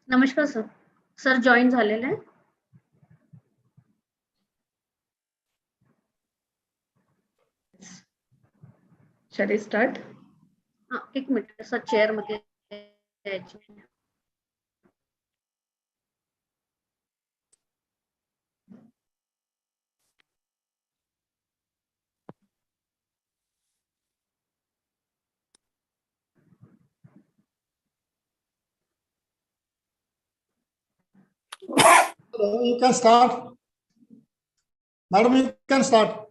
नमस्कार sir. Sir join झालेले आहे. Shall I start? एक मिनिट सर, चेअर मध्ये यायची. Hello, you can start. Madam, you can start.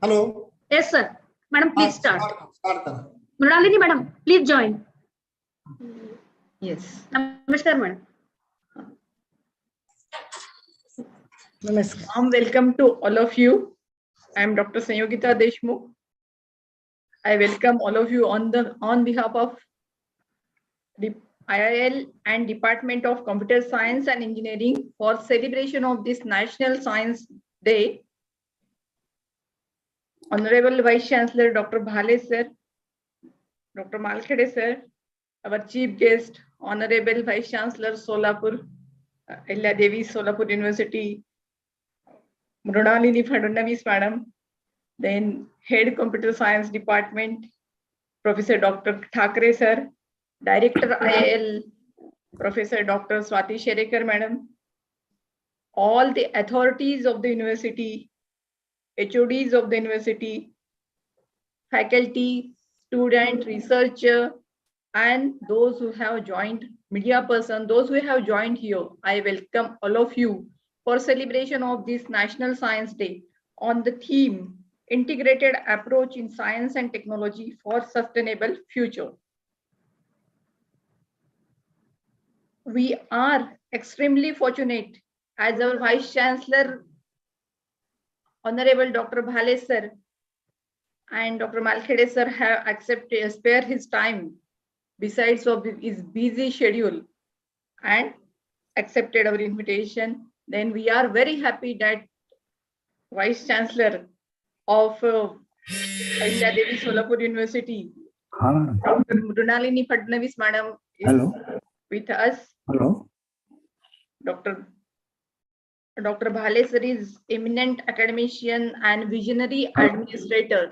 Hello. Yes sir. Madam, please start. Start करा. Mrinalini madam, please join. Yes. नमस्कार madam. Namaskar. Welcome to all of you. I am Dr. Sanyogita Deshmukh. I welcome all of you on behalf of IIL and Department of Computer Science and Engineering for celebration of this National Science Day. Honorable Vice Chancellor Dr. Bhale sir, Dr. Malkhede sir, our chief guest, Honorable Vice Chancellor Solapur, Ahilya Devi Solapur University, Mrunalini Fadnavis Madam, then Head Computer Science Department, Professor Dr. Thakre sir, Director IIL, Professor Dr. Swati Sherekar Madam, all the authorities of the university, HODs of the university, faculty, student, researcher, and those who have joined, media person, those who have joined here, I welcome all of you for celebration of this National Science Day on the theme, Integrated Approach in Science and Technology for Sustainable Future. We are extremely fortunate as our Vice Chancellor, Honorable Dr. Bhale sir and Dr. Malkhede sir have accepted, spare his time besides of his busy schedule and accepted our invitation. Then we are very happy that Vice Chancellor of Ahilya Devi Solapur University, Dr. Mrunalini Fadnavis Madam is with us. Hello. Dr. Bhale sir is eminent academician and visionary administrator.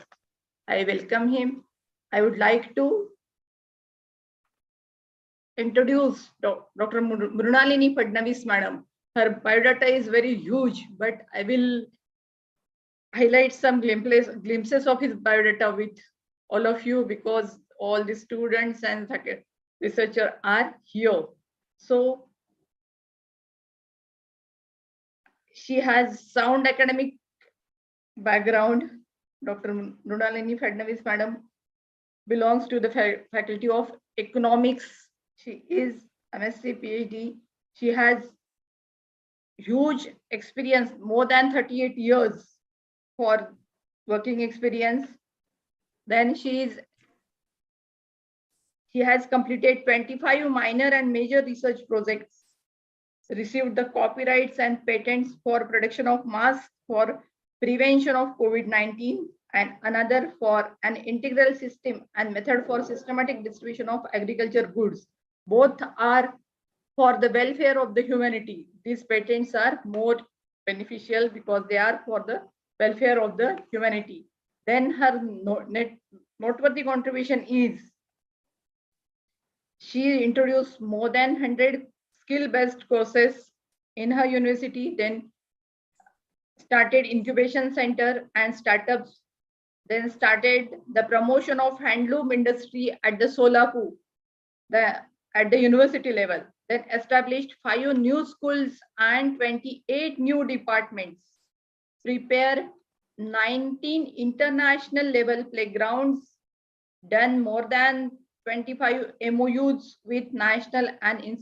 I welcome him. I would like to introduce Dr. Mrunalini Fadnavis Madam. Her biodata is very huge, but I will highlight some glimpses of his biodata with all of you because all the students and researchers are here. So she has sound academic background. Dr. Mrunalini Fadnavis Madam belongs to the Faculty of Economics. She is MSc PhD. She has huge experience, more than 38 years for working experience. Then she has completed 25 minor and major research projects, received the copyrights and patents for production of masks for prevention of COVID-19 and another for an integral system and method for systematic distribution of agriculture goods. Both are for the welfare of the humanity. These patents are more beneficial because they are for the welfare of the humanity. Then her noteworthy contribution is she introduced more than 100 skill-based courses in her university, then started incubation center and startups, then started the promotion of handloom industry at the Solapur, at the university level, then established 5 new schools and 28 new departments, prepare 19 international level playgrounds, done more than 25 MOUs with national and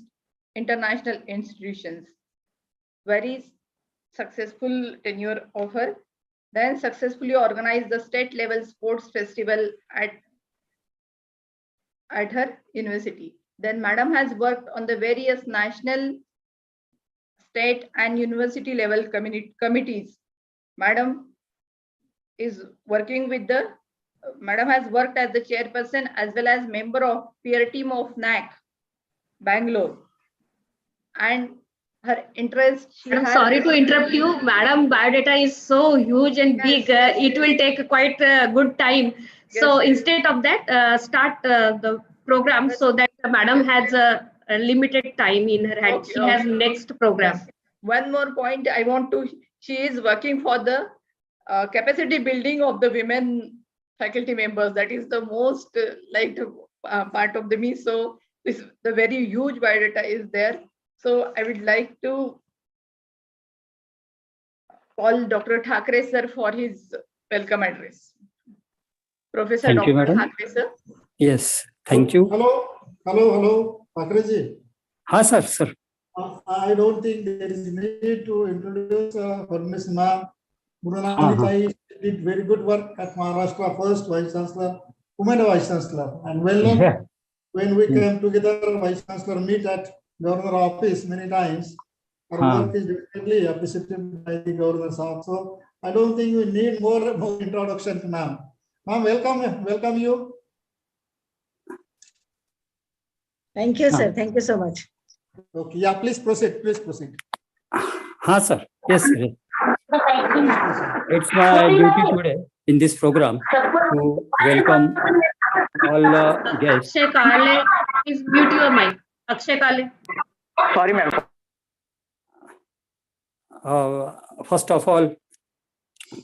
international institutions. Very successful tenure of her. Then successfully organized the state level sports festival at her university. Then Madam has worked on the various national, state and university level committees. Madam is working with the, Madam has worked as the chairperson as well as member of peer team of NAC, Bangalore. And her interest. I'm sorry to interrupt you. Madam, biodata is so huge and big. It will take quite a good time. So instead of that, start the program so that the madam has a limited time in her hand. She has next program. Yes. One more point I want to, she is working for the capacity building of the women faculty members. That is the most liked part of the me. So this, the very huge biodata is there. So I would like to call Dr. Thakre sir for his welcome address. Professor Thank you, Dr. madam. Thakre sir. Yes, thank you. Hello, Thakre ji. Ha, sir. I don't think there is need to introduce Ms. Ma'am. Mrunalini did very good work at Maharashtra first Vice Chancellor, Women Vice Chancellor, and well known when we came together, Vice Chancellor meet at Governor office many times. Our work is definitely appreciated by the Governor's office. So I don't think we need more introduction, ma'am. Ma'am, welcome you. Thank you, sir. Thank you so much. Okay, yeah, please proceed. Please proceed. Sir. Yes, sir. It's my duty today in this program to welcome all the guests. Akshay Kale, please mute your mic. Akshay Kale. Sorry, ma'am. First of all,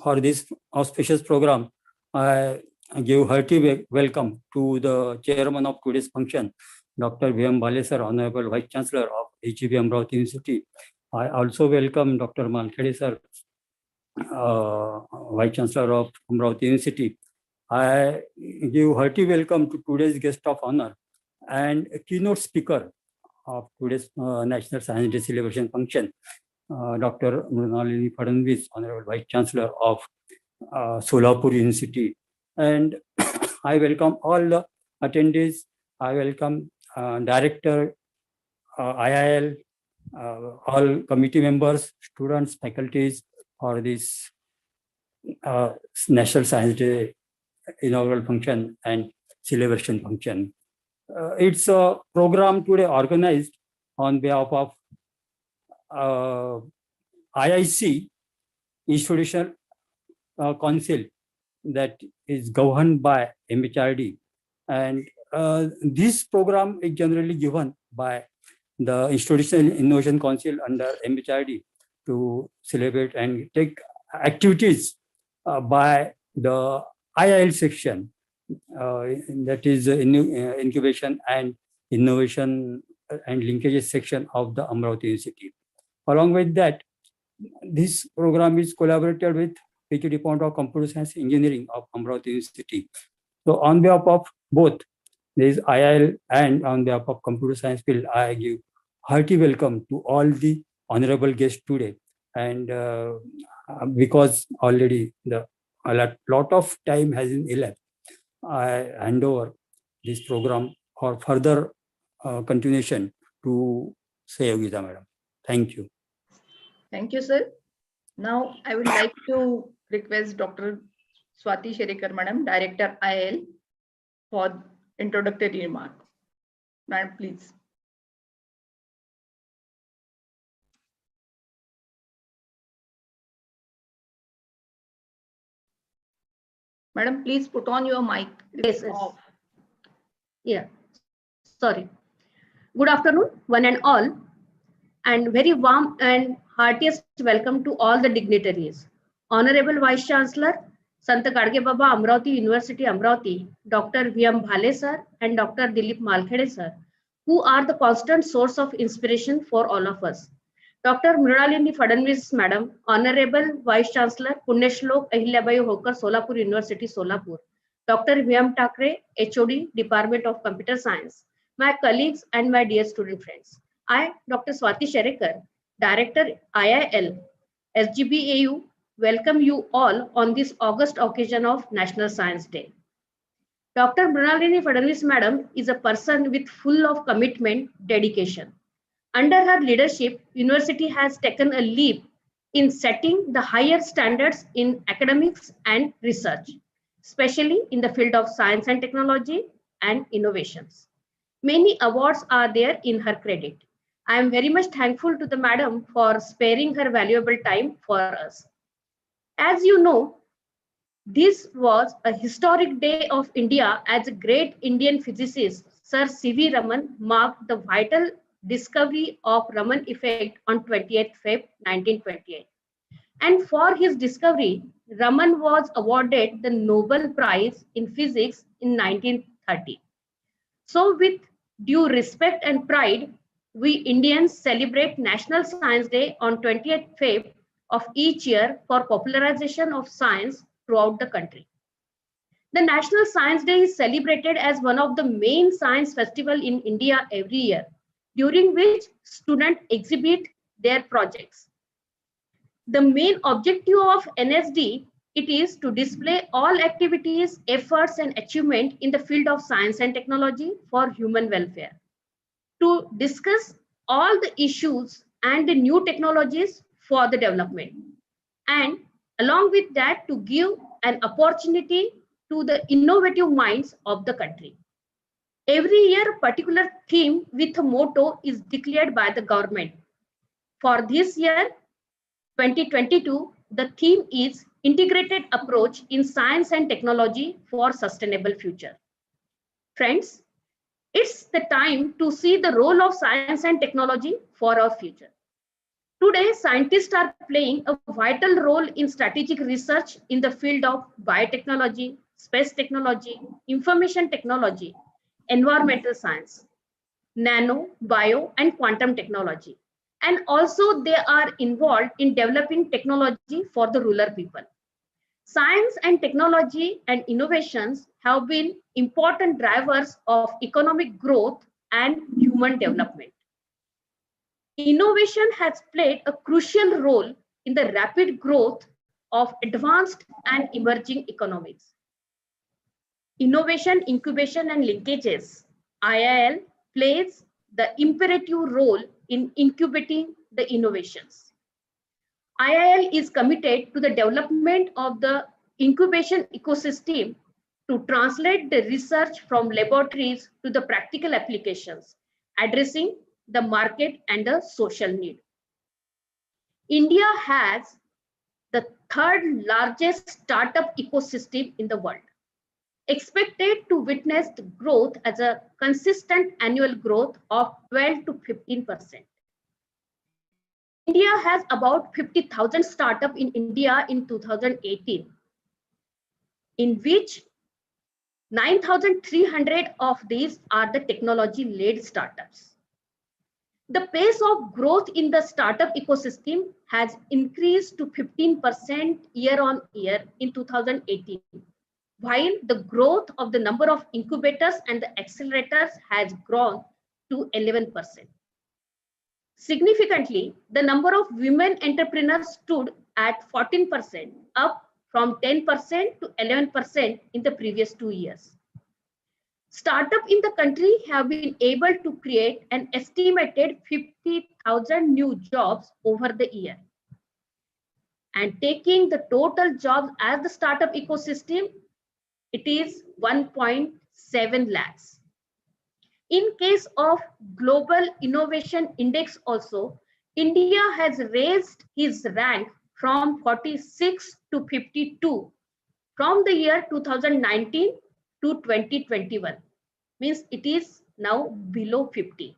for this auspicious program, I give hearty welcome to the chairman of today's function, Dr. V.M. Bhale sir, Honorable Vice Chancellor of HEB Amravati University. I also welcome Dr. Malkhede sir, Vice Chancellor of Amravati University. I give hearty welcome to today's guest of honor and keynote speaker of today's National Science Day celebration function, Dr. Mrinalini Fadnavis, Honorable Vice Chancellor of Solapur University. And I welcome all the attendees. I welcome Director, IIL, all committee members, students, faculties for this National Science Day inaugural function and celebration function. It's a program today organized on behalf of IIC, Institutional Council, that is governed by MHRD. And this program is generally given by the Institutional Innovation Council under MHRD to celebrate and take activities by the IIL section, that is incubation and innovation and linkages section of the Amravati University. Along with that, this program is collaborated with PhD Department of Computer Science Engineering of Amravati University. So on behalf of both, there is IIL and on behalf of Computer Science field, I give hearty welcome to all the honorable guests today. And because already a lot of time has been elapsed, I hand over this program for further continuation to Sayogita Madam. Thank you. Thank you, sir. Now I would like to request Dr. Swati Sherekar, Madam, Director IIL, for introductory remark. Madam, please. Madam, please put on your mic. Yes, yes. Off. Yeah, sorry. Good afternoon, one and all, and very warm and heartiest welcome to all the dignitaries. Honorable Vice Chancellor, Sant Gadge Baba, Amravati University, Amravati, Dr. V.M. Bhale sir and Dr. Dilip Malkhede sir, who are the constant source of inspiration for all of us. Dr. Mrinalini Fadnavis Madam, Honorable Vice Chancellor, Punyashlok Ahilyabai Holkar, Solapur University, Solapur, Dr. V.M. Thakre, HOD, Department of Computer Science, my colleagues and my dear student friends. I, Dr. Swati Sherekar, Director IIL, SGBAU, welcome you all on this August occasion of National Science Day. Dr. Mrinalini Fadnavis Madam is a person with full of commitment, dedication. Under her leadership, university has taken a leap in setting the higher standards in academics and research, especially in the field of science and technology and innovations. Many awards are there in her credit. I am very much thankful to the madam for sparing her valuable time for us. As you know, this was a historic day of India as a great Indian physicist, Sir C.V. Raman, marked the vital discovery of Raman effect on 20th Feb 1928. And for his discovery, Raman was awarded the Nobel Prize in Physics in 1930. So with due respect and pride, we Indians celebrate National Science Day on 20th Feb of each year for popularization of science throughout the country. The National Science Day is celebrated as one of the main science festivals in India every year, during which students exhibit their projects. The main objective of NSD it is to display all activities, efforts, and achievement in the field of science and technology for human welfare, to discuss all the issues and the new technologies for the development, and along with that, to give an opportunity to the innovative minds of the country. Every year, a particular theme with a motto is declared by the government. For this year, 2022, the theme is Integrated Approach in Science and Technology for Sustainable Future. Friends, it's the time to see the role of science and technology for our future. Today, scientists are playing a vital role in strategic research in the field of biotechnology, space technology, information technology, environmental science, nano, bio, and quantum technology. And also they are involved in developing technology for the rural people. Science and technology and innovations have been important drivers of economic growth and human development. Innovation has played a crucial role in the rapid growth of advanced and emerging economies. Innovation, incubation, and linkages, IIL plays the imperative role in incubating the innovations. IIL is committed to the development of the incubation ecosystem to translate the research from laboratories to the practical applications, addressing the market and the social need. India has the third largest startup ecosystem in the world, expected to witness the growth as a consistent annual growth of 12 to 15%. India has about 50,000 startups in India in 2018, in which 9,300 of these are the technology-led startups. The pace of growth in the startup ecosystem has increased to 15% year on year in 2018, while the growth of the number of incubators and the accelerators has grown to 11%. Significantly, the number of women entrepreneurs stood at 14%, up from 10% to 11% in the previous 2 years. Startups in the country have been able to create an estimated 50,000 new jobs over the year. And taking the total jobs as the startup ecosystem, it is 1.7 lakhs. In case of Global Innovation Index also, India has raised its rank from 46 to 52 from the year 2019 to 2021, means it is now below 50.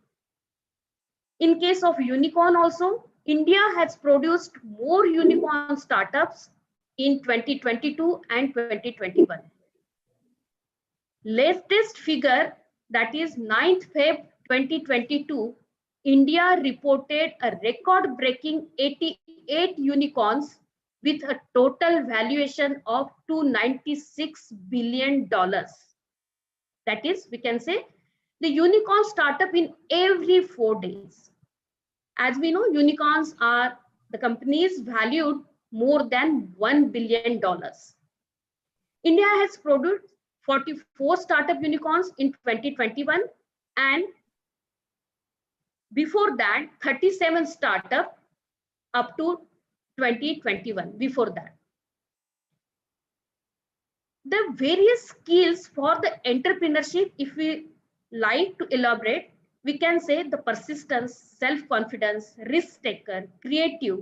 In case of unicorn also, India has produced more unicorn startups in 2022 and 2021. Latest figure, that is 9th Feb 2022, India reported a record-breaking 88 unicorns with a total valuation of $296 billion. That is, we can say, the unicorn startup in every 4 days. As we know, unicorns are the companies valued more than $1 billion. India has produced 44 startup unicorns in 2021, and before that 37 startup up to 2021 before that. The various skills for the entrepreneurship, if we like to elaborate, we can say the persistence, self-confidence, risk taker, creative,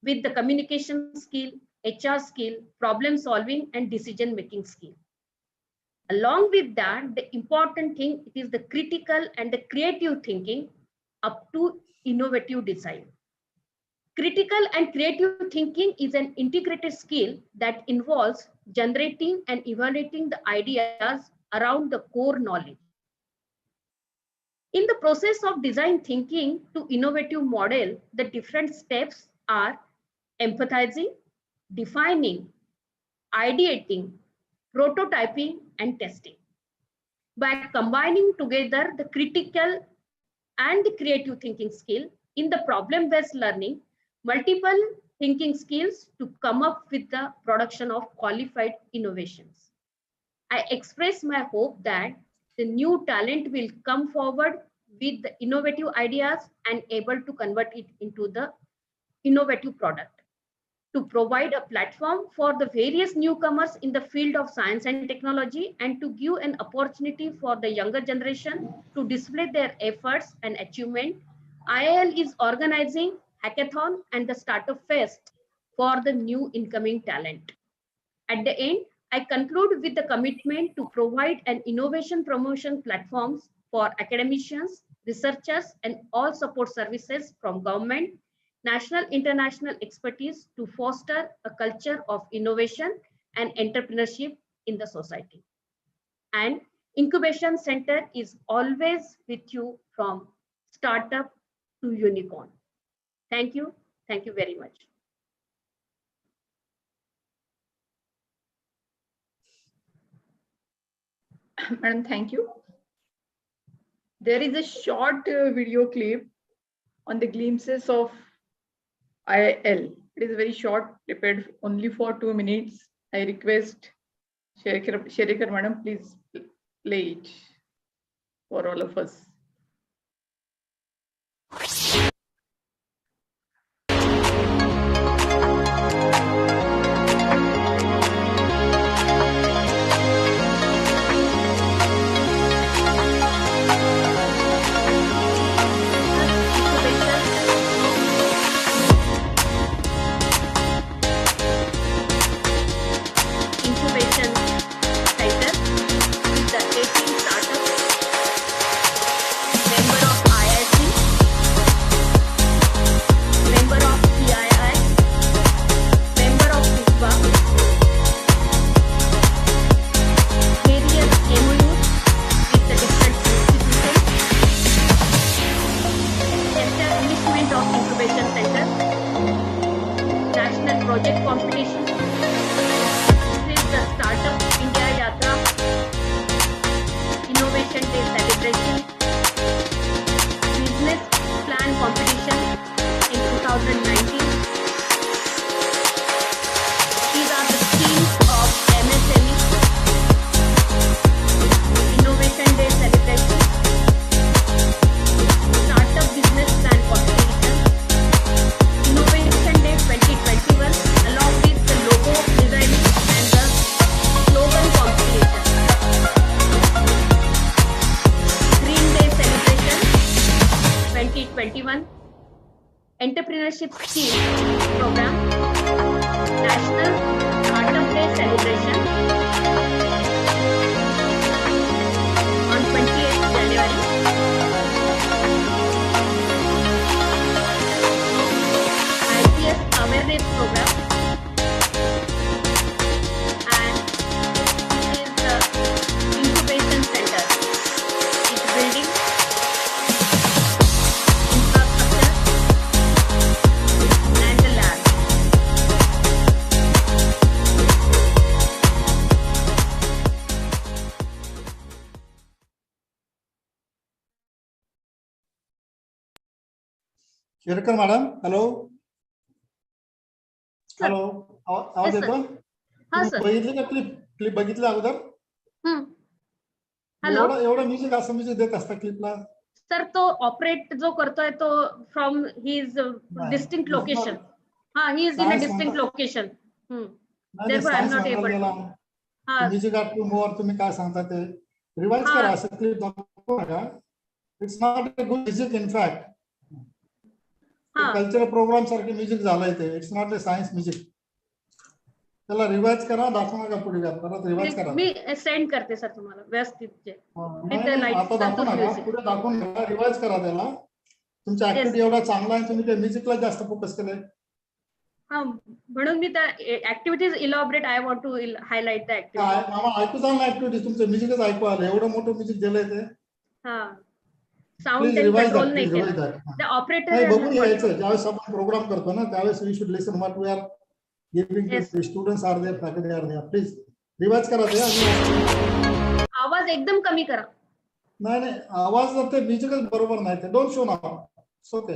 with the communication skill, HR skill, problem solving, and decision making skill. Along with that, the important thing, it is the critical and the creative thinking up to innovative design. Critical and creative thinking is an integrated skill that involves generating and evaluating the ideas around the core knowledge. In the process of design thinking to innovative model, the different steps are empathizing, defining, ideating, prototyping, and testing. By combining together the critical and the creative thinking skill in the problem-based learning, multiple thinking skills to come up with the production of qualified innovations. I express my hope that the new talent will come forward with the innovative ideas and able to convert it into the innovative product, to provide a platform for the various newcomers in the field of science and technology, and to give an opportunity for the younger generation to display their efforts and achievement. IIL is organizing hackathon and the startup fest for the new incoming talent. At the end, I conclude with the commitment to provide an innovation promotion platforms for academicians, researchers, and all support services from government, national, international expertise to foster a culture of innovation and entrepreneurship in the society. And Incubation Center is always with you from startup to unicorn. Thank you. Thank you very much. Madam, thank you. There is a short video clip on the glimpses of IIL. It is very short, prepared only for 2 minutes. I request Sherikar Madam, please play it for all of us. Incubation Center is the 18 startup member of IIT, member of CII, member of ISBA, various MOUs with the different institutions, establishment of Incubation Center, national project competition, the Startup India Yatra, Innovation Day celebration, business plan competition in 2019. These are the themes of MSME, Innovation Day celebration, Startup Business Plan competition, Innovation Day 2021, along with the logo designing and the slogan competition, Green Day celebration 2021, entrepreneurship scheme program, National Startup Day celebration on 28th January, IPS awareness program, and this is the Incubation Center. It's building infrastructure and the lab. Sherikar Madam, hello. Sir. Hello आवाज Yes, sir. येतो हा sir. बघितली का clip बघितली अगोदर hello एवढं music असं music देत असतं क्लिपला सर, तो ऑपरेट जो करतोय तो फ्रॉम हिज डिस्टिंक्ट लोकेशन. हा, he is in a distinct location. Therefore, I am not able to. हा, म्युझिक आर टू मोर तुम्ही काय सांगता ते रिवाइज हा. करा असं क्लिप दाखवू नका. It's not a good music in fact. हा. कल्चरल प्रोग्राम सारखे म्युझिक झालंय ते. It's not a science music. त्याला रिवाइज करा, दाखवू नका पुढे परत रिवाइज करा. मी सेंड करते सर तुम्हाला व्यवस्थित जे. आता दाखवू नका, पुढे दाखवू नका, रिवाइज करा त्याला. तुमचा ऍक्टिव्हिटी एवढा चांगला आहे, तुम्ही त्या म्युझिकला जास्त फोकस केलंय. हा, म्हणून मी त्या activities elaborate I want to highlight the activity. मामा ऐकू जाऊ ना ऍक्टिव्हिटी, तुमचं म्युझिकच ऐकू आलं. एवढं मोठं म्युझिक दिलंय ते. हा, साऊंड प्लीज त्यांनी रिवाइज कंट्रोल दॅट, नाही प्लीज रिवाइज केलं. दॅट. द ऑपरेटर नाही, बघून यायचं. ज्यावेळेस आपण प्रोग्राम करतो ना, त्यावेळेस we should listen what we are giving to students are there, faculty are there. Please revise करा ते. आवाज एकदम कमी करा. नाही नाही, आवाज ते म्युझिकच बरोबर नाही. ते don't show now. Okay.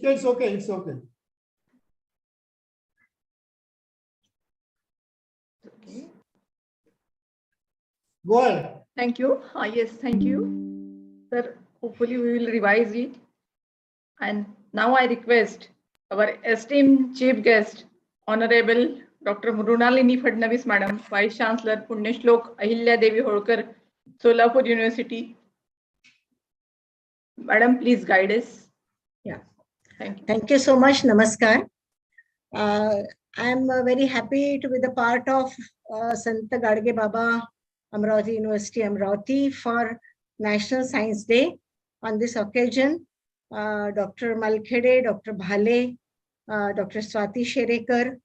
It's okay. It's okay. Okay. Go ahead. Thank you. Yes, thank you. Sir, hopefully we will revise it. And now I request our esteemed chief guest, Honorable Dr. Mrunalini Fadnavis, Madam, Vice Chancellor, Punyashlok Ahilya Devi Holkar, Solapur University. Madam, please guide us. Yeah. Thank you. Thank you so much. Namaskar. I'm very happy to be the part of Sant Gadge Baba Amravati University, Amravati for National Science Day. On this occasion, Dr. Malkhede, Dr. Bhale, Dr. Swati Sherekar,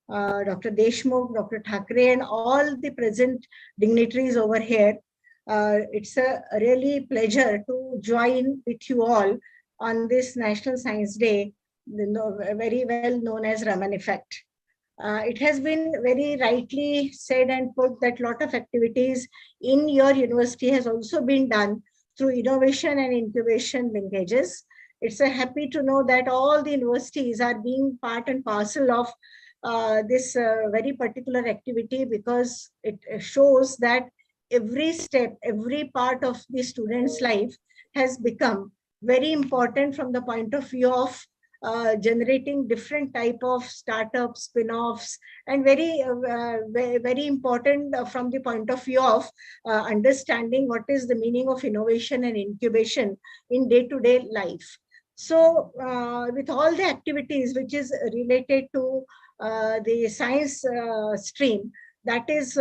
Dr. Deshmukh, Dr. Thackeray, and all the present dignitaries over here. It's a really pleasure to join with you all on this National Science Day, very well known as Raman Effect. It has been very rightly said and put that a lot of activities in your university has also been done through innovation and incubation linkages. It's happy to know that all the universities are being part and parcel of this very particular activity, because it shows that every step, every part of the student's life has become very important from the point of view of generating different type of startups, spin-offs, and very important from the point of view of understanding what is the meaning of innovation and incubation in day-to-day life. So with all the activities which is related to the science stream, that is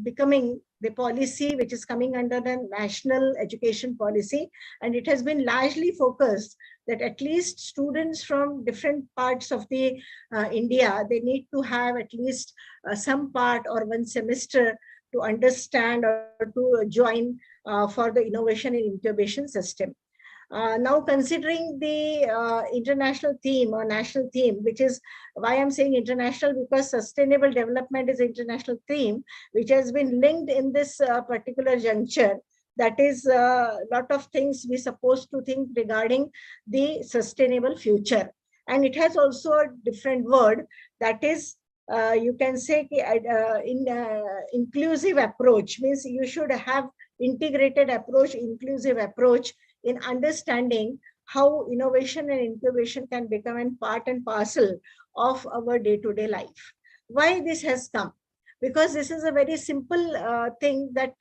becoming the policy which is coming under the national education policy, and it has been largely focused that at least students from different parts of the India, they need to have at least some part or one semester to understand or to join for the innovation and incubation system. Now, considering the international theme or national theme, which is why I'm saying international, because sustainable development is an international theme, which has been linked in this particular juncture. That is a lot of things we're supposed to think regarding the sustainable future. And it has also a different word, that is, you can say inclusive approach, means you should have integrated approach, inclusive approach in understanding how innovation and incubation can become a part and parcel of our day-to-day life. Why this has come? Because this is a very simple thing that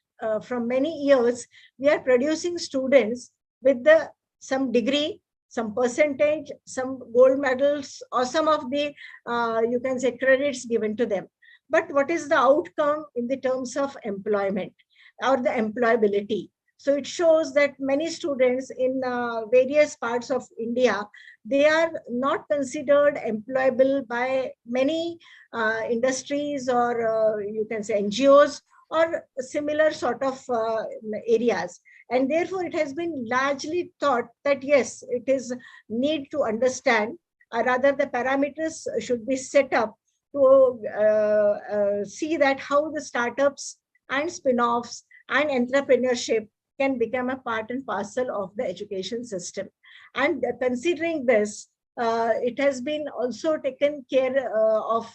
from many years, we are producing students with some degree, some percentage, some gold medals, or some of the, you can say, credits given to them. But what is the outcome in the terms of employment or the employability? So it shows that many students in various parts of India, they are not considered employable by many industries or you can say NGOs or similar sort of areas. And therefore, it has been largely thought that, yes, it is need to understand, rather the parameters should be set up to see that how the startups and spin-offs and entrepreneurship can become a part and parcel of the education system. And considering this, it has been also taken care of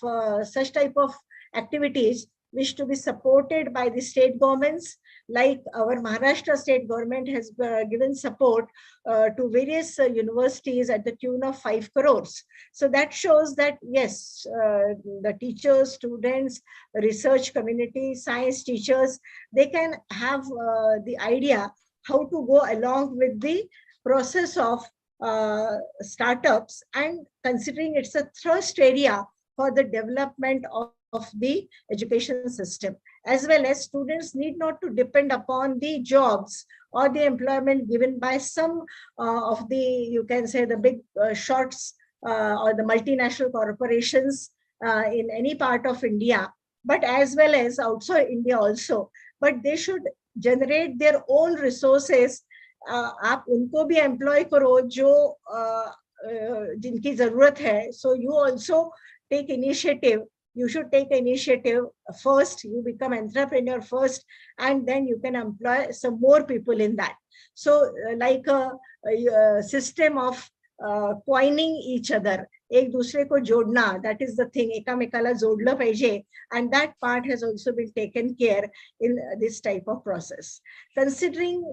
such type of activities which to be supported by the state governments, like our Maharashtra state government has given support to various universities at the tune of 5 crores. So that shows that, yes, the teachers, students, research community, science teachers, they can have the idea how to go along with the process of startups, and considering it's a thrust area for the development of the education system, as well as students need not to depend upon the jobs or the employment given by some of the, you can say, the big shots or the multinational corporations in any part of India, but as well as outside India also. But they should generate their own resources. आप उनको भी employ करो जो जिनकी जरूरत है. So you also take initiative. You should take initiative first. You become entrepreneur first, and then you can employ some more people in that. So like a system of coining each other. एक दूसरे को जोड़ना, that is the thing, एकामेकाला जोडलं पाहिजे, and that part has also been taken care in this type of process. Considering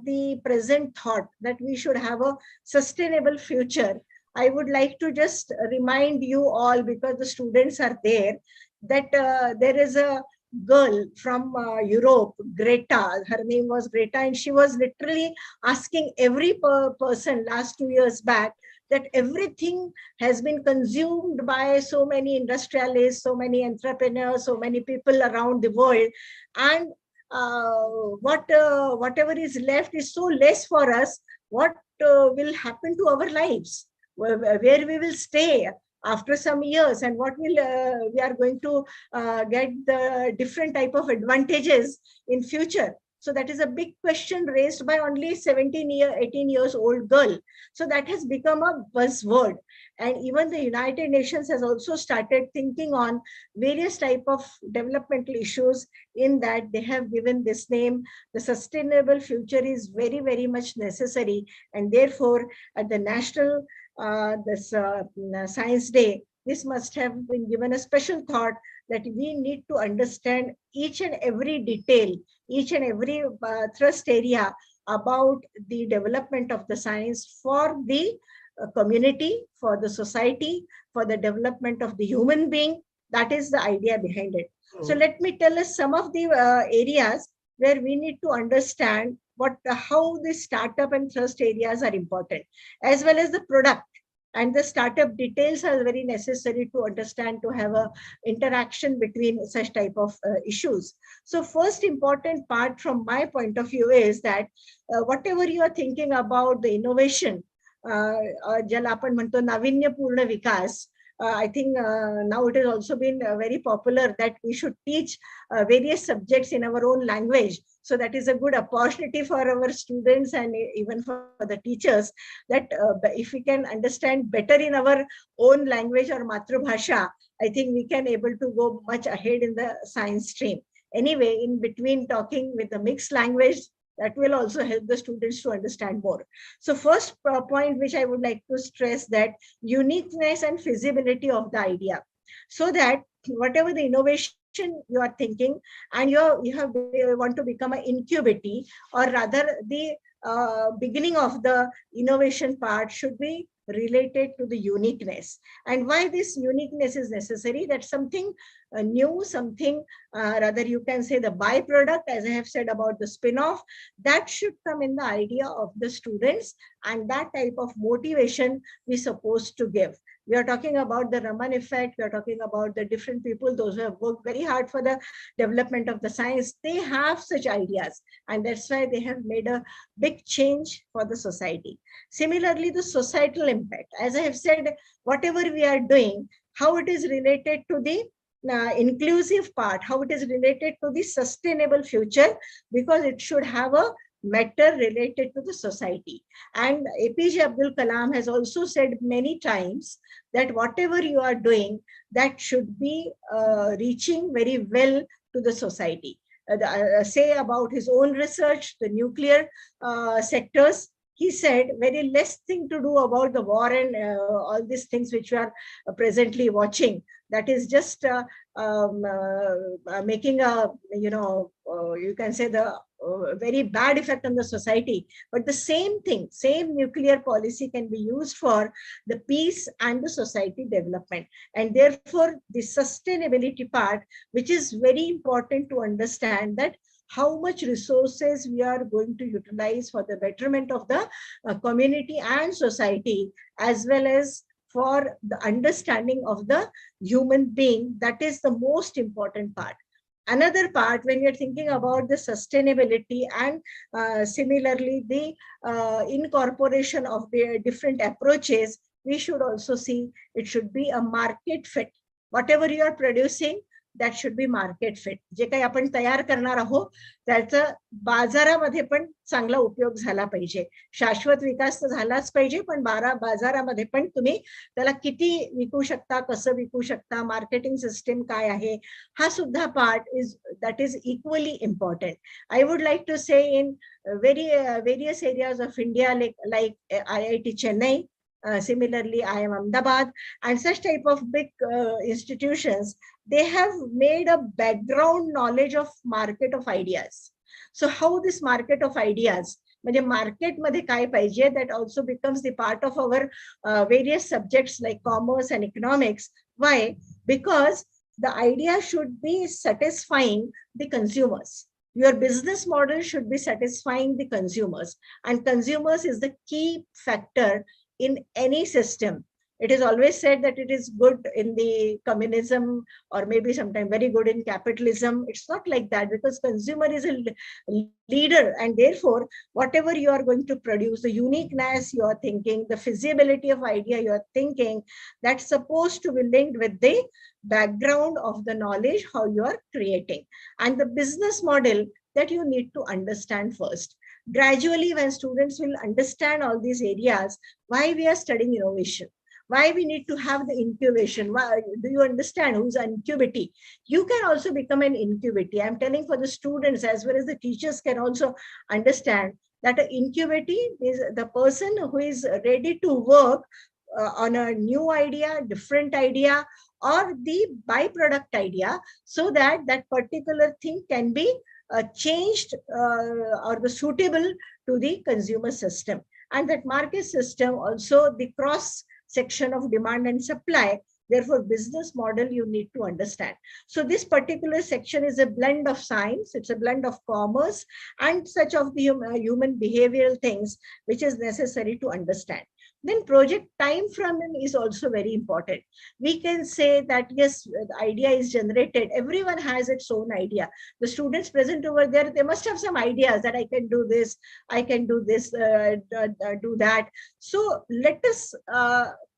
the present thought that we should have a sustainable future, I would like to just remind you all, because the students are there, that there is a girl from Europe, Greta. Her name was Greta, and she was literally asking every person last 2 years back that everything has been consumed by so many industrialists, so many entrepreneurs, so many people around the world, and whatever is left is so less for us. What will happen to our lives? Where we will stay after some years, and what will we are going to get the different type of advantages in future. So that is a big question raised by only 18 years old girl. So that has become a buzzword. And even the United Nations has also started thinking on various type of developmental issues. In that, they have given this name. The sustainable future is very, very much necessary. And therefore, at the National Science Day, this must have been given a special thought, that we need to understand each and every detail, each and every thrust area about the development of the science for the community, for the society, for the development of the human being. That is the idea behind it. So let me tell us some of the areas where we need to understand how the startup and thrust areas are important, as well as the product. And the startup details are very necessary to understand, to have a interaction between such type of issues. So first important part from my point of view is that whatever you are thinking about the innovation, ज्याला आपण म्हणतो नाविन्यपूर्ण विकास, I think now it has also been very popular that we should teach various subjects in our own language. So that is a good opportunity for our students and even for the teachers, that if we can understand better in our own language or Matrubhasha, I think we can able to go much ahead in the science stream. Anyway, in between talking with the mixed language, that will also help the students to understand more. So first point which I would like to stress, that uniqueness and feasibility of the idea, so that whatever the innovation you are thinking, and you want to become an incubator, or rather the beginning of the innovation part should be related to the uniqueness. And why this uniqueness is necessary, that something new, something rather you can say the byproduct, as I have said about the spin-off, that should come in the idea of the students, and that type of motivation we're supposed to give. We are talking about the Raman effect. We are talking about the different people, those who have worked very hard for the development of the science. They have such ideas, and that's why they have made a big change for the society. Similarly, the societal impact, as I have said, whatever we are doing, how it is related to the inclusive part, how it is related to the sustainable future, because it should have a matter related to the society. And APJ Abdul Kalam has also said many times that whatever you are doing, that should be reaching very well to the society. Say about his own research, the nuclear sectors, he said very less thing to do about the war and all these things which we are presently watching. That is just making a, you can say the very bad effect on the society. But the same thing, same nuclear policy can be used for the peace and the society development. And therefore, the sustainability part, which is very important to understand, that how much resources we are going to utilize for the betterment of the community and society, as well as for the understanding of the human being. That is the most important part. Another part, when you're thinking about the sustainability and similarly the incorporation of the different approaches, we should also see it should be a market fit. Whatever you are producing, that should be market fit. जे काही आपण तयार करणार आहोत, त्याचा बाजारामध्ये पण चांगला उपयोग झाला पाहिजे. शाश्वत विकास तर झालाच पाहिजे, पण बाजारामध्ये पण तुम्ही त्याला किती विकू शकता, कसं विकू शकता, मार्केटिंग सिस्टम काय आहे, हा सुद्धा part that is equally important. I would like to say in various areas of India, like IIT Chennai, Similarly, IIM Ahmedabad and such type of big institutions, they have made a background knowledge of market of ideas. So how this market of ideas, म्हणजे market मध्ये काय पाहिजे, that also becomes the part of our various subjects like commerce and economics. Why? Because the idea should be satisfying the consumers. Your business model should be satisfying the consumers, and consumers is the key factor in any system. It is always said that it is good in the communism or maybe sometimes very good in capitalism. It's not like that, because consumer is a leader, and therefore whatever you are going to produce, the uniqueness you are thinking, the feasibility of idea you are thinking, that's supposed to be linked with the background of the knowledge how you are creating, and the business model that you need to understand first. Gradually, when students will understand all these areas, why we are studying innovation, why we need to have the incubation. Why, do you understand who's an incubity? You can also become an incubity. I'm telling for the students as well as the teachers can also understand that an incubity is the person who is ready to work on a new idea, different idea, or the byproduct idea, so that that particular thing can be changed or the suitable to the consumer system. And that market system also the cross section of demand and supply. Therefore, business model you need to understand. So this particular section is a blend of science, it's a blend of commerce and such of the human behavioral things which is necessary to understand. Then project time frame is also very important. We can say that yes, the idea is generated. Everyone has its own idea. The students present over there, they must have some ideas that I can do this, I can do this, do that. So let us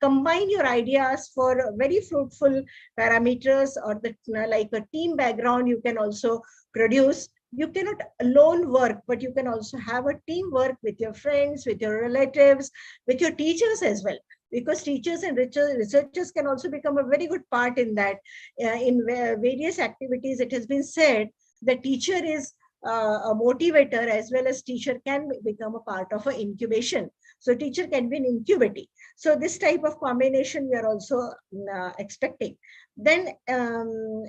combine your ideas for very fruitful parameters, or the like a team background you can also produce. You cannot alone work, but you can also have a teamwork with your friends, with your relatives, with your teachers as well. Because teachers and researchers can also become a very good part in that. In various activities, it has been said the teacher is a motivator as well as teacher can become a part of an incubation. So teacher can be an incubator. So this type of combination we are also expecting. Then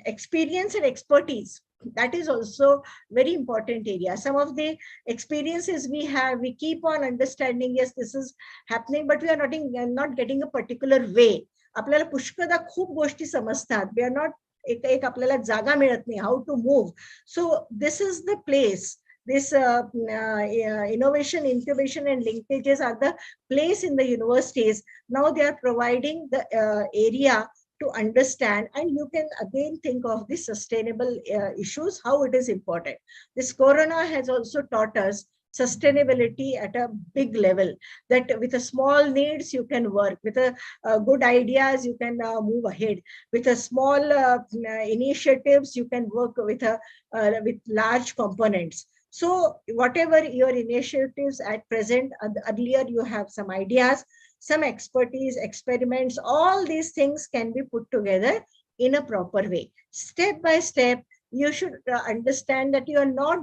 experience and expertise. That is also very important area. Some of the experiences we have, we keep on understanding, yes, this is happening, but we are not getting a particular way. आपल्याला पुष्कळदा खूप गोष्टी समजतात. We are not एक आपल्याला जागा मिळत नाही how to move. So this is the place. This innovation, incubation and linkages are the place in the universities. Now they are providing the area to understand, and you can again think of the sustainable issues, how it is important. This corona has also taught us sustainability at a big level, that with a small needs you can work, with a good ideas you can move ahead, with a small initiatives you can work with with large components. So whatever your initiatives at present, earlier you have some ideas, some expertise, experiments, all these things can be put together in a proper way. Step by step, you should understand that you are not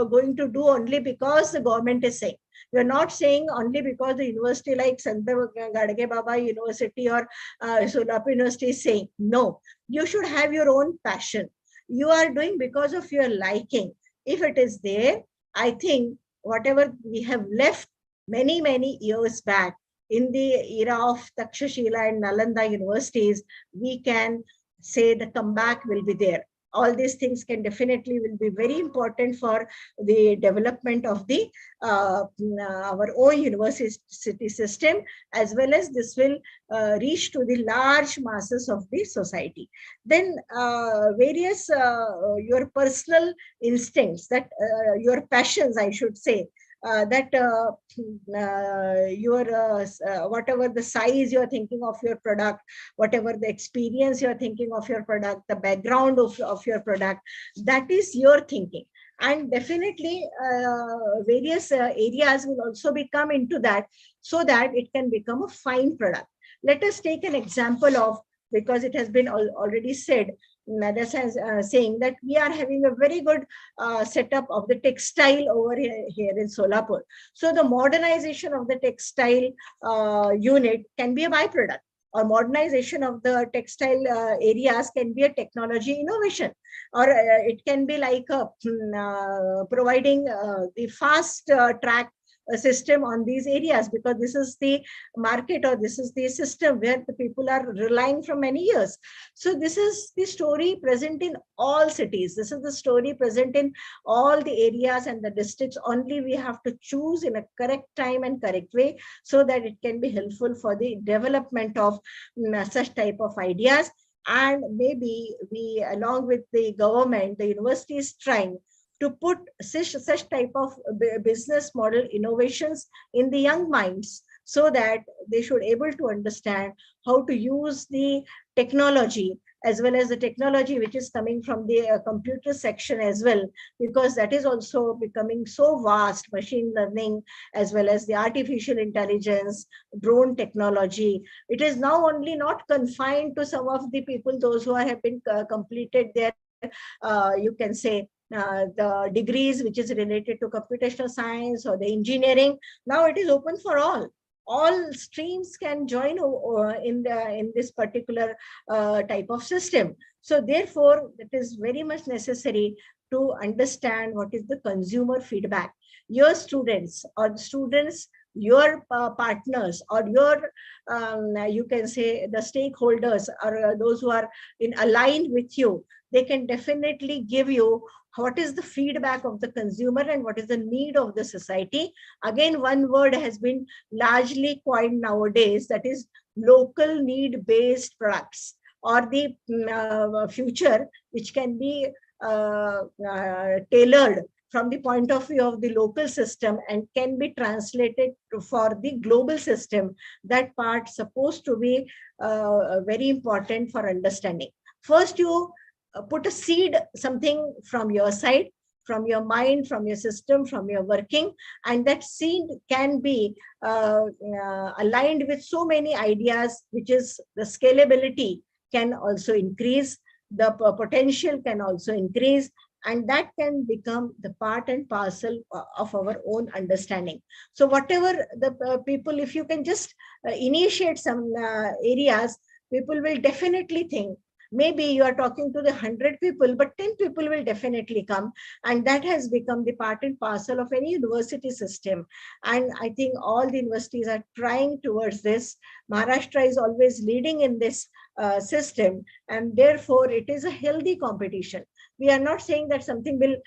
going to do only because the government is saying. You are not saying only because the university like Sant Gadge Baba University or Solapur University is saying. No, you should have your own passion. You are doing because of your liking. If it is there, I think whatever we have left many, many years back, in the era of Takshashila and Nalanda universities, we can say the comeback will be there. All these things can definitely will be very important for the development of the our own university system, as well as this will reach to the large masses of the society. Then various your personal instincts, that your passions, I should say, that your whatever the size you are thinking of your product, whatever the experience you are thinking of your product, the background of your product, that is your thinking. And definitely various areas will also become into that, so that it can become a fine product. Let us take an example of, because it has been already said, that's saying that we are having a very good setup of the textile over here in Solapur. So the modernization of the textile unit can be a byproduct, or modernization of the textile areas can be a technology innovation, or it can be like providing the fast track system on these areas, because this is the market, or this is the system where the people are relying from many years. So this is the story present in all cities. This is the story present in all the areas and the districts. Only we have to choose in a correct time and correct way, so that it can be helpful for the development of such type of ideas. And maybe we, along with the government, the university is trying to put such type of business model innovations in the young minds, so that they should able to understand how to use the technology, as well as the technology which is coming from the computer section as well, because that is also becoming so vast. Machine learning, as well as the artificial intelligence, drone technology. It is now only not confined to some of the people, those who have been completed their, you can say, the degrees which is related to computational science or the engineering. Now it is open for all. All streams can join in this particular type of system. So therefore, it is very much necessary to understand what is the consumer feedback. Your students, or the students, your partners, or your you can say the stakeholders, or those who are aligned with you, they can definitely give you what is the feedback of the consumer and what is the need of the society. Again, one word has been largely coined nowadays, that is local need based products, or the future which can be tailored from the point of view of the local system and can be translated for the global system. That part supposed to be very important for understanding. First, you put a seed, something from your side, from your mind, from your system, from your working, and that seed can be aligned with so many ideas, which is the scalability can also increase, the potential can also increase, and that can become the part and parcel of our own understanding. So whatever the people, if you can just initiate some areas, people will definitely think. Maybe you are talking to the 100 people, but 10 people will definitely come. And that has become the part and parcel of any university system. And I think all the universities are trying towards this. Maharashtra is always leading in this system. And therefore, it is a healthy competition. We are not saying that something will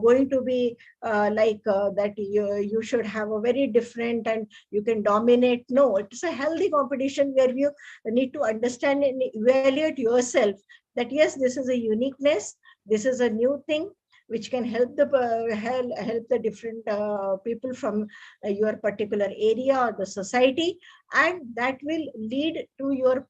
going to be that you should have a very different and you can dominate. No, it's a healthy competition where you need to understand and evaluate yourself that yes, this is a uniqueness, this is a new thing which can help the different people from your particular area or the society, and that will lead to your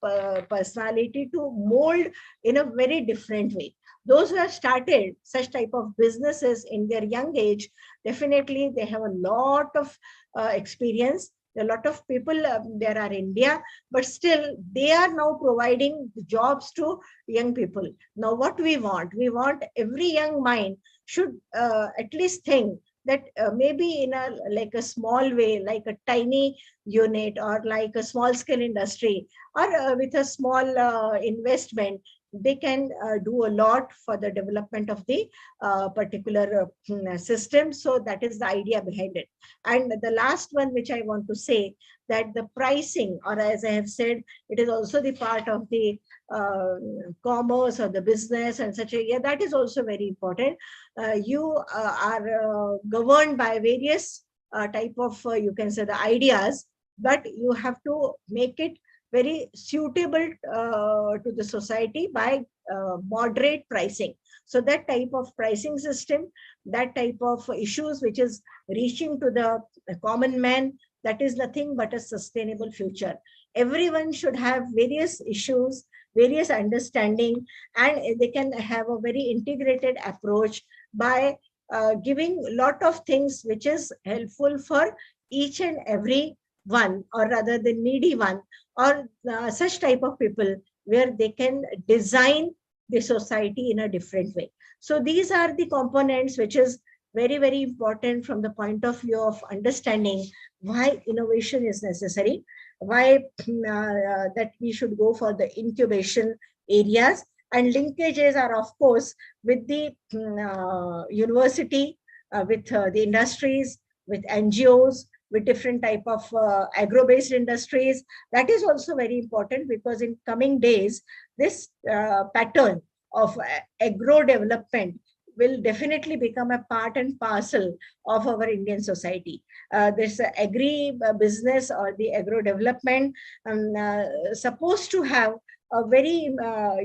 personality to mold in a very different way. Those who have started such type of businesses in their young age, definitely they have a lot of experience. A lot of people there are in India, but still they are now providing jobs to young people. Now what we want every young mind should at least think that maybe in a like a small way, like a tiny unit or like a small scale industry, or with a small investment, they can do a lot for the development of the particular system. So that is the idea behind it. And the last one which I want to say, that the pricing, or as I have said, it is also the part of the commerce or the business and such a, yeah, that is also very important. You are governed by various type of, you can say, the ideas, but you have to make it very suitable to the society by moderate pricing. So that type of pricing system, that type of issues which is reaching to the common man, that is nothing but a sustainable future. Everyone should have various issues, various understanding, and they can have a very integrated approach by giving a lot of things which is helpful for each and every one, or rather the needy one, or such type of people, where they can design the society in a different way. So these are the components which is very, very important from the point of view of understanding why innovation is necessary, why that we should go for the incubation areas. And linkages are, of course, with the university, with the industries, with NGOs, with different type of agro-based industries. That is also very important, because in coming days, this pattern of agro development will definitely become a part and parcel of our Indian society. This agri business or the agro development supposed to have a very,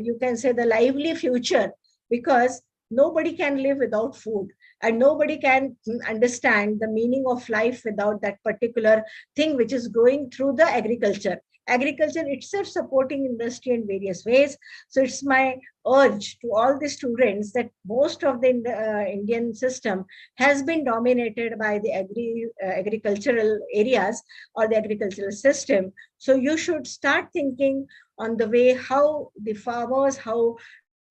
you can say, the lively future, because nobody can live without food, and nobody can understand the meaning of life without that particular thing which is going through the agriculture. Agriculture itself supporting industry in various ways. So it's my urge to all the students that most of the Indian system has been dominated by the agricultural areas or the agricultural system. So you should start thinking on the way how the farmers, how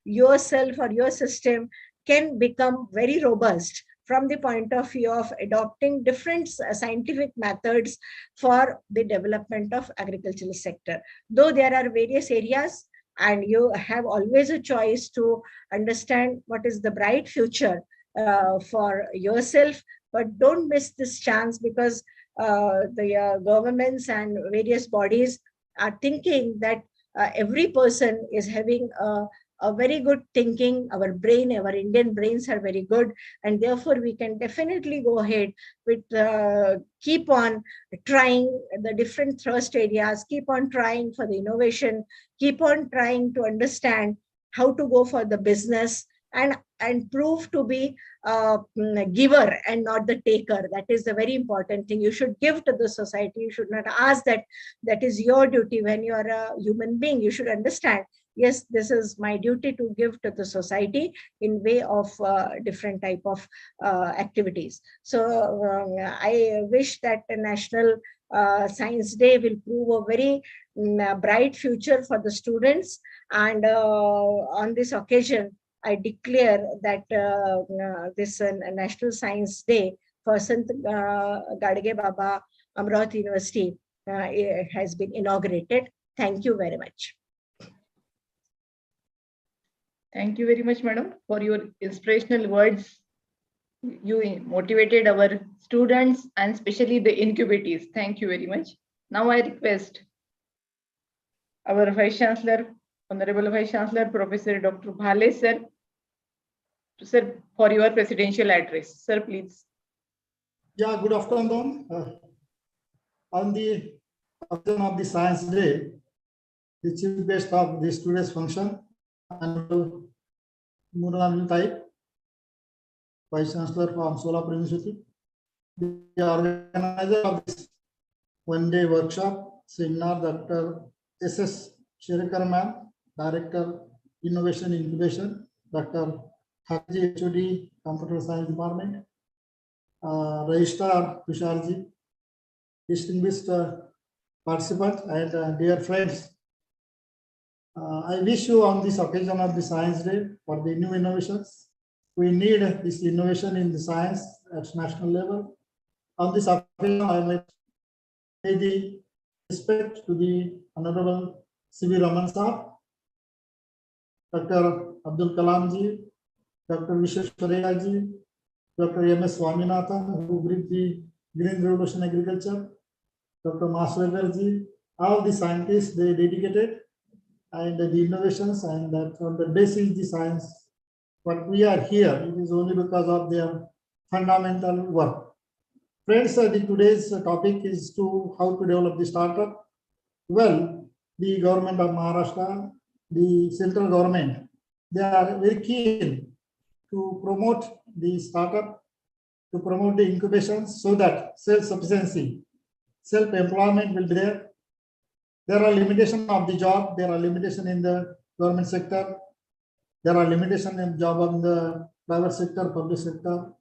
yourself or your system can become very robust from the point of view of adopting different scientific methods for the development of agricultural sector. Though there are various areas, and you have always a choice to understand what is the bright future for yourself, but don't miss this chance, because the governments and various bodies are thinking that every person is having a very good thinking. Our brain, our Indian brains are very good, and therefore we can definitely go ahead with keep on trying the different thrust areas, keep on trying for the innovation, keep on trying to understand how to go for the business, and prove to be a giver and not the taker. That is the very important thing. You should give to the society. You should not ask that is your duty. When you are a human being, you should understand, yes, this is my duty to give to the society in way of different type of activities. So I wish that the National Science Day will prove a very bright future for the students. And on this occasion, I declare that this National Science Day for Sant Gadge Baba Amravati University has been inaugurated. Thank you very much. Thank you very much, madam, for your inspirational words. You motivated our students and especially the incubatees. Thank you very much. Now I request our Vice Chancellor, Honorable Vice Chancellor, Professor Dr. Bhale, sir, for your presidential address. Sir, please. Yeah, good afternoon. On the occasion of the Science Day, the chief guest of this today's function, Honorable Murali Type, Vice Chancellor from Solapur University, the organizer of this one-day workshop seminar, Dr. S.S. Sherekar ma'am, Director, Innovation Incubation, Dr. Haji HOD, Computer Science Department, Registrar Tusharji, distinguished participants, and dear friends. I wish you on this occasion of the Science Day for the new innovations. We need this innovation in the science at national level. On this occasion, I might pay the respect to the Honorable C.V. Raman Sahab, Dr. Abdul Kalam ji, Dr. Vishwesvaraya ji, Dr. M.S. Swaminathan, who bring the Green Revolution Agriculture, Dr. Masweber ji, all the scientists, they dedicated, and the innovations, and that on the basis the science. But we are here, it is only because of their fundamental work. Friends, today's topic is to how to develop the startup. Well, the government of Maharashtra, the central government, they are very keen to promote the startup, to promote the incubations, so that self-sufficiency, self-employment will be there. There are limitations of the job, there are limitations in the government sector, there are limitations in job in the private sector, public sector.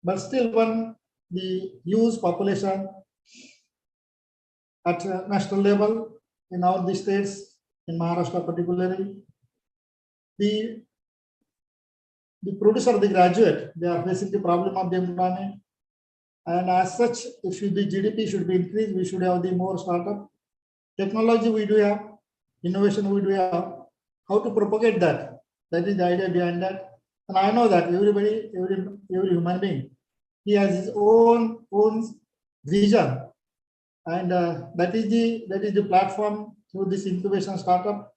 But still, when the youth population at national level in all the states, in Maharashtra particularly, the producer, the graduate, they are facing the problem of the employment. And as such, if the GDP should be increased, we should have the more startup. Technology we do have, innovation we do have. How to propagate that? That is the idea behind that. And I know that everybody, every human being, he has his own vision, and that is the platform through this incubation startup.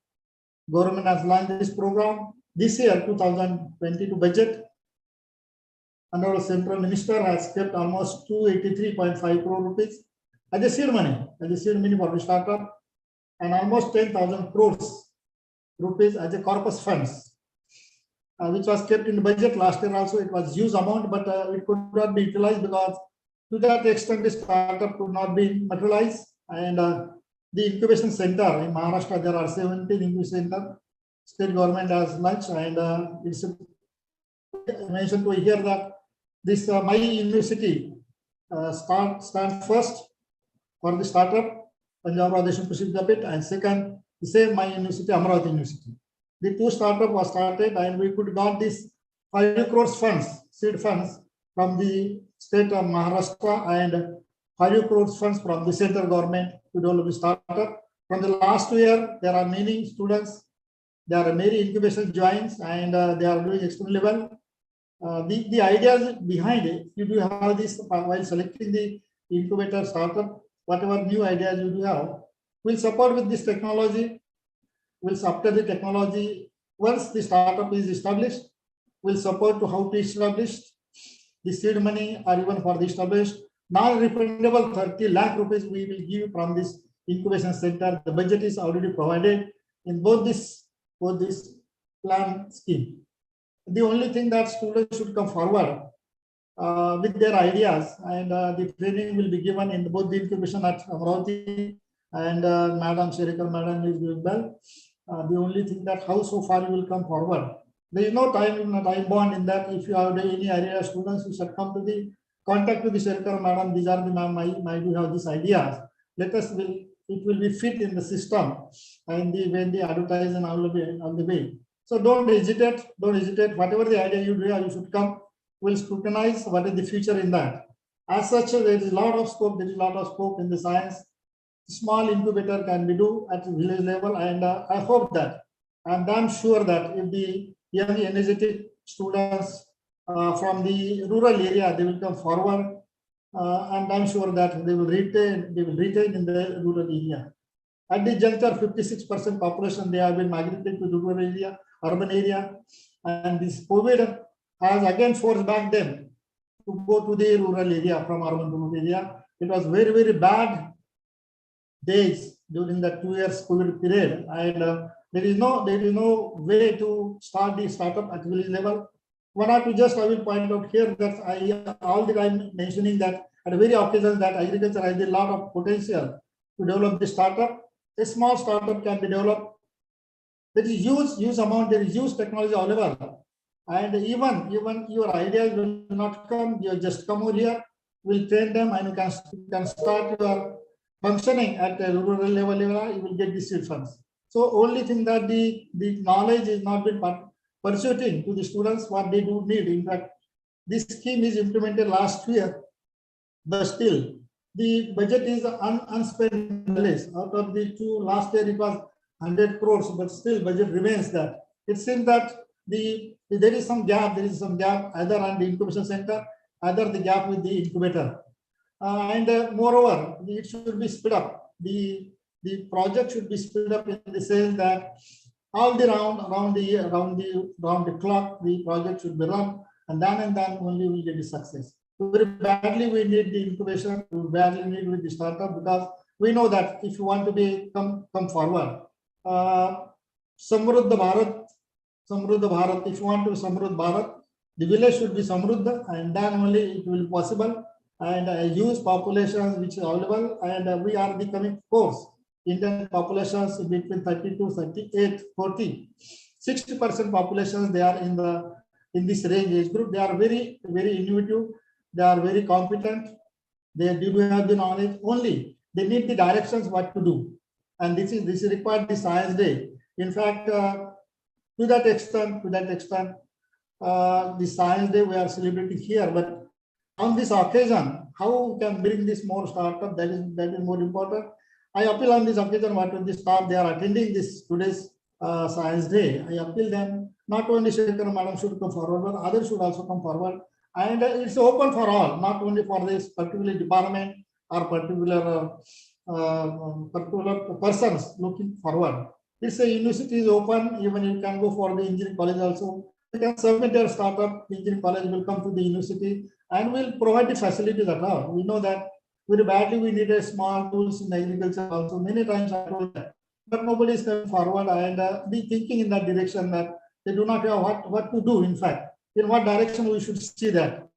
Government has launched this program this year, 2022 budget. And our central minister has kept almost 283.5 crore rupees as a seed money for the startup, and almost 10,000 crores rupees as a corpus funds, which was kept in the budget last year also. It was huge amount, but it could not be utilized because to that extent the startup could not be materialized. And the incubation center in Maharashtra, there are 17 incubation centers. State government has launched, and it's mentioned to here that this my university stands first for the startup, Punjab Pradesh University Vidyapit, and second, the same my university, Amravati University. The two startup was started, and we could got this 5 crores funds, seed funds from the state of Maharashtra, and 5 crores funds from the central government to develop the startup. From the last year, there are many students, there are many incubation joins, and they are doing extremely well. The ideas behind it, you do have this while selecting the incubator startup, whatever new ideas you do have, we'll support with this technology. We'll after the technology, once the startup is established, we'll support to how to establish the seed money, or even for the established non-refundable 30 lakh rupees we will give from this incubation center. The budget is already provided in both this plan scheme. The only thing that students should come forward with their ideas, and the training will be given in both the incubation at Amravati, and Madam Sherikar Madam is doing well. The only thing that how so far you will come forward. There is no time bond in that. If you have any area students, you should come to the contact with the Sherikar Madam. These are the ma'am, do have these ideas. Let us it will be fit in the system, and when they advertise and all the way. So don't hesitate. Whatever the idea you do, you should come. We'll scrutinize what is the future in that. As such, there is a lot of scope. There is a lot of scope in the science. Small incubator can be do at village level, and I hope that, and I'm sure that if the young energetic students from the rural area, they will come forward, and I'm sure that they will retain in the rural area. At the juncture, 56% population, they have been migrated to the rural area, urban area, and this COVID has again forced back them to go to the rural area from urban to rural area. It was very, very bad days during the 2 years COVID period, and there is no way to start the startup at village level. One or two just I will point out here that I all the time mentioning that at a very occasion that agriculture has a lot of potential to develop the startup. A small startup can be developed. There is huge amount, there is huge technology available. And even your ideas will not come, you just come over here, we'll train them, and you can start your functioning at the rural level, you will get the seed funds. So only thing that the knowledge is not been pursuing to the students what they do need. In fact, this scheme is implemented last year, but still the budget is unspent list. Out of the two last year it was 100 crores, but still budget remains that. It seems that there is some gap either on the incubation center, either the gap with the incubator. And moreover, it should be sped up. The project should be sped up in the sense that all the round the clock, the project should be run, and then only we get the success. Very badly we need the incubation, we badly need with the startup, because we know that if you want to come forward, Samruddha Bharat, if you want to Samruddha Bharat, the village should be Samruddha, and then only it will be possible. And a huge population which is available, and we are becoming course. Indian populations between 32, 38, 40, 60% populations, they are in this range age group. They are very, very innovative. They are very competent. They do have the knowledge. Only they need the directions what to do. And this is required the science day. In fact, To that extent, the Science Day we are celebrating here, but on this occasion, how we can bring this more startup, that is more important. I appeal on this occasion, what will the staff they are attending this today's Science Day. I appeal them, not only Shekhar Madam should come forward, but others should also come forward. And it's open for all, not only for this particular department or particular persons looking forward. It's a university is open, even you can go for the engineering college also. You can submit your startup, engineering college will come to the university and will provide the facilities at all. We know that very badly we need a small tools in agriculture also. Many times I told that, but nobody is coming forward and be thinking in that direction that they do not know what to do. In fact, in what direction we should see that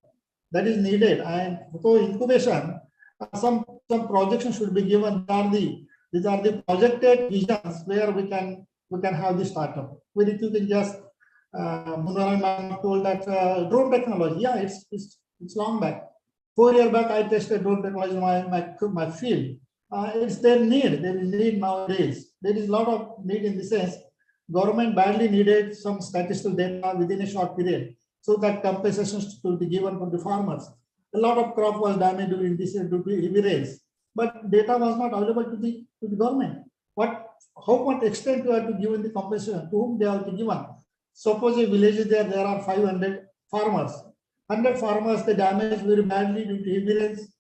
is needed. And so incubation, some projections should be given. These are the projected visions where we can have the startup. We need to think just Munara told that drone technology. Yeah, it's long back. 4 years back, I tested drone technology in my field. It's their need. There is need nowadays. There is a lot of need in the sense government badly needed some statistical data within a short period, so that compensations could be given for the farmers. A lot of crop was damaged during this due to heavy rains, but data was not available to the government. How much extent you have to give in the compensation, to whom they have to given? Suppose a village there are 500 farmers. 100 farmers they damaged very badly due to heavy rains,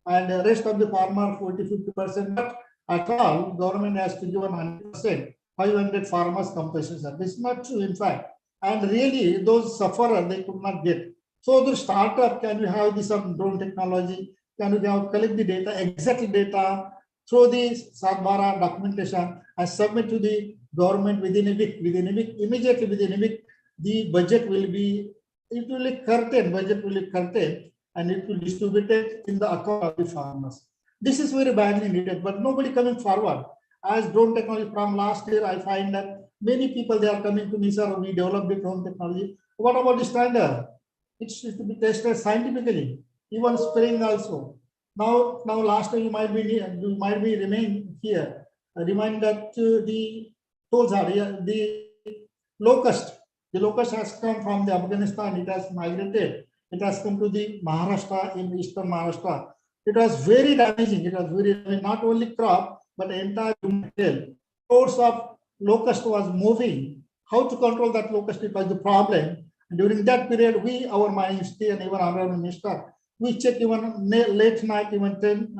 and the rest of the farmer 40-50%. But at all, government has to give 100%, 500 farmers compensation. This is not true, in fact. And really, those sufferers they could not get. So the startup, can you have some drone technology? Can you collect the data, exact data, through the Sadbara documentation and submit to the government within a week? Immediately within a week, the budget will be, it will be curtailed, and it will be distributed in the account of the farmers. This is very badly needed, but nobody coming forward. As drone technology from last year, I find that many people they are coming to me, sir, we developed the drone technology. What about the standard? It should be tested scientifically, even spraying also. Now last time you might be remain here. Remind that the tools are here, the locust. The locust has come from the Afghanistan. It has migrated. It has come to the Maharashtra, in eastern Maharashtra. It was very damaging. It was very not only crop but entire human health. Crores of locust was moving. How to control that locust? It was the problem. And during that period, our ministry and even our minister, we check even late night, even 10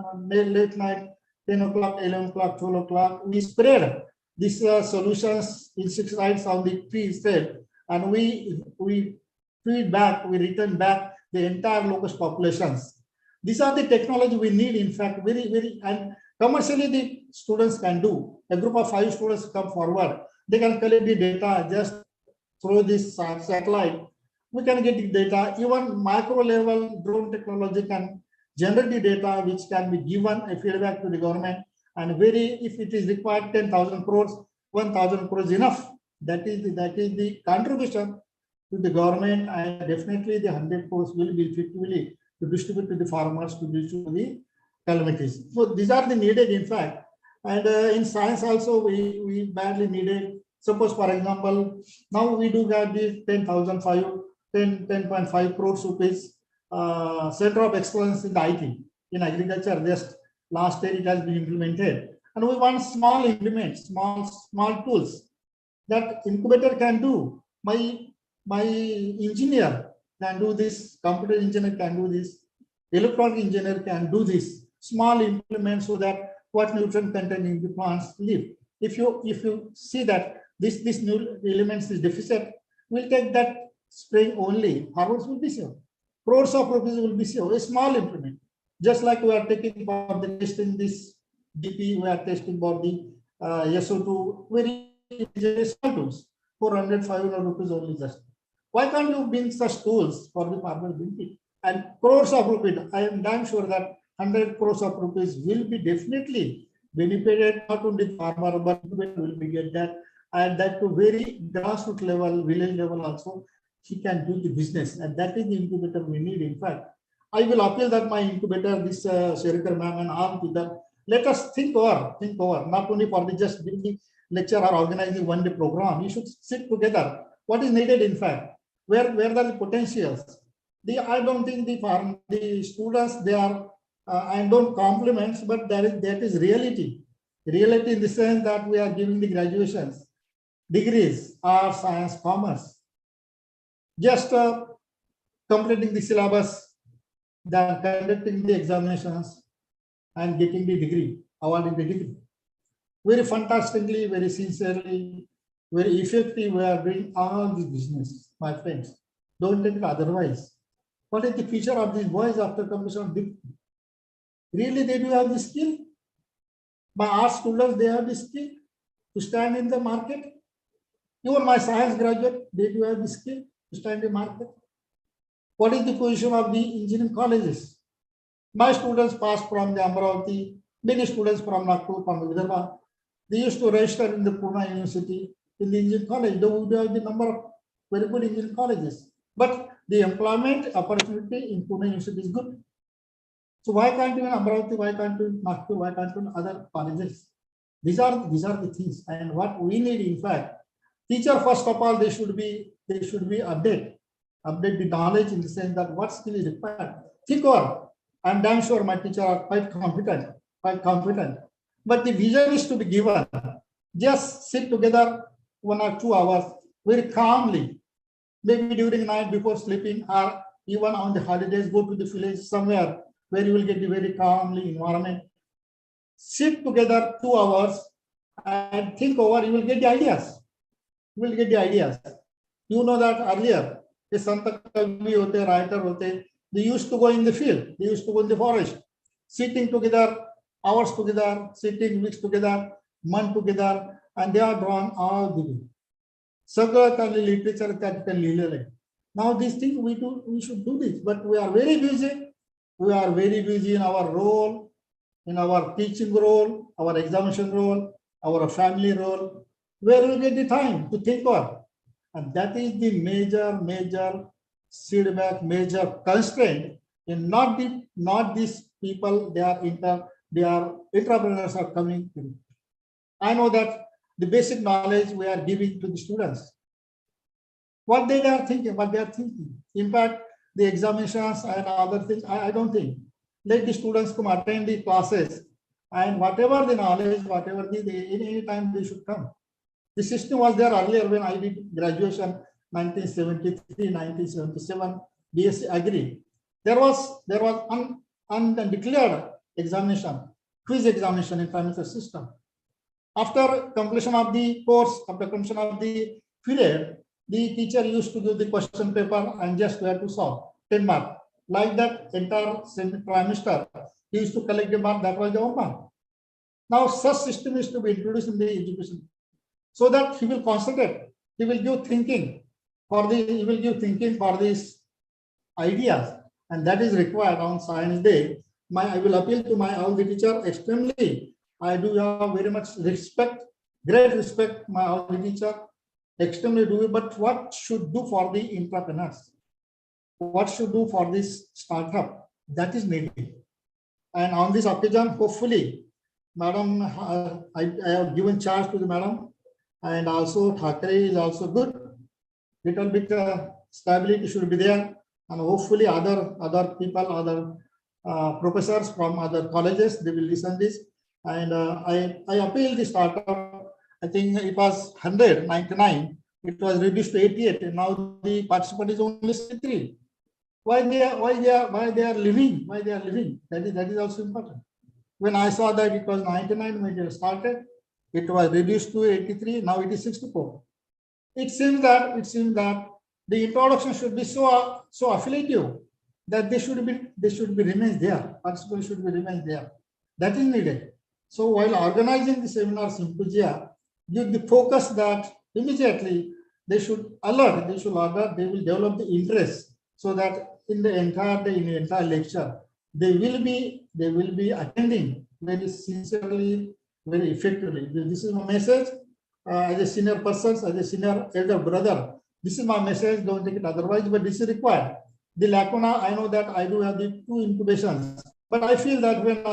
o'clock, 11 o'clock, 12 o'clock. We spread these solutions, insecticides on the tree itself, and we return back the entire locust populations. These are the technology we need, in fact, very, and commercially the students can do. A group of 5 students come forward. They can collect the data just through this satellite. We can get the data. Even micro level drone technology can generate the data, which can be given a feedback to the government. And if it is required 10,000 crores, 1,000 crores enough. That is the contribution to the government, and definitely the 100 crores will be effectively to distribute to the farmers, to distribute to the calamities. So these are the needed, in fact. And in science also, we badly needed. Suppose, for example, now we do have the 10.5 crores rupees Center of Excellence in the IT, in agriculture. Just last year it has been implemented. And we want small implements, small tools that incubator can do. My engineer can do this, computer engineer can do this, electronic engineer can do this. Small implements so that what nutrient content in the plants live. If you see that this new elements is deficient, we'll take that spraying only. Farmers will be saved. Crores of rupees will be saved. A small implement. Just like we are taking for the testing this DP, we are testing for the SO2, very small tools. 400, 500 rupees only just. Why can't you bring such tools for the farmer? And crores of rupees, I am damn sure that 100 crores of rupees will be definitely benefited, not only the farmer, but will be get that, and that to very grassroots level, village level also, he can do the business, and that is the incubator we need. In fact, I will appeal that my incubator, this Shekhar ma'am and all to them, let us think over, not only for the just bring the lecture or organizing one day program. You should sit together. What is needed, in fact? Where are the potentials? I don't think the students, they are, I don't compliments, but that is reality. Reality in the sense that we are giving the graduations, degrees, arts, science, commerce. Just completing the syllabus, then conducting the examinations and getting the degree, awarding the degree. Very fantastically, very sincerely, very effective, we are doing all the business, my friends. Don't take it otherwise. What is the future of these boys after completion of degree? Really, they do have the skill. My art students, they have the skill to stand in the market. Even my science graduate, they do have the skill to stand in the market. What is the position of the engineering colleges? My students passed from the Amravati, many students from Nagpur, from Vidarbha. They used to register in the Pune University, in the engineering college. They would have the number of very good engineering colleges. But the employment opportunity in Pune University is good. So why can't you in Amravati, why can't you in Nagpur, why can't you in other colleges? These are the things. And what we need, in fact, teacher, first of all, they should be update the knowledge in the sense that what skill is required. Think over. I'm damn sure my teacher are quite competent. But the vision is to be given. Just sit together 1 or 2 hours very calmly, maybe during night before sleeping, or even on the holidays, go to the village somewhere where you will get the very calmly environment. Sit together 2 hours and think over, you will get the ideas. You know that earlier, the Santa Kavi hote, writer hote, they used to go in the field, they used to go in the forest, sitting together, hours together, sitting weeks together, month together, and they are drawn all the way. Sagar literature that now these things we should do this, but we are very busy. We are very busy in our role, in our teaching role, our examination role, our family role. Where we get the time to think about? And that is the major feedback, major constraint in not these people, they are entrepreneurs are coming in. I know that the basic knowledge we are giving to the students. What they are thinking. In fact, the examinations and other things, I don't think. Let the students come attend the classes, and whatever the knowledge, whatever any time they should come. The system was there earlier when I did graduation, 1973, 1977, BSc Agri. There was undeclared examination, quiz examination in prime minister system. After completion of the course, after completion of the period, the teacher used to do the question paper and just we have to solve 10 marks. Like that, entire prime minister, he used to collect the mark, that was the 1 mark. Now, such system is to be introduced in the education so that he will concentrate, he will give thinking for these ideas, and that is required on Science Day. I will appeal to all the teachers extremely. I do have very much respect, great respect, my all the teacher, extremely do. But what should do for the entrepreneurs? What should do for this startup? That is needed. And on this occasion, hopefully, Madam, I have given charge to the Madam, and also Thackeray is also good. Little bit stability should be there, and hopefully other people, other professors from other colleges, they will listen this. And I appeal the startup. I think it was 199. It was reduced to 88, and now the participant is only 63. Why they are living? That is also important. When I saw that it was 99 when it started, it was reduced to 83. Now it is 64. It seems that the introduction should be so affiliative that they should be remains there. Participants should be remains there. That is needed. So while organizing the seminar symposia, give the focus that immediately they should alert, they will develop the interest so that in the entire day, in the entire lecture, they will be attending very sincerely, very effectively. This is my message as a senior person, as a senior elder brother. This is my message. Don't take it otherwise, but this is required. The lacuna, I know that I do have the 2 incubations, but I feel that when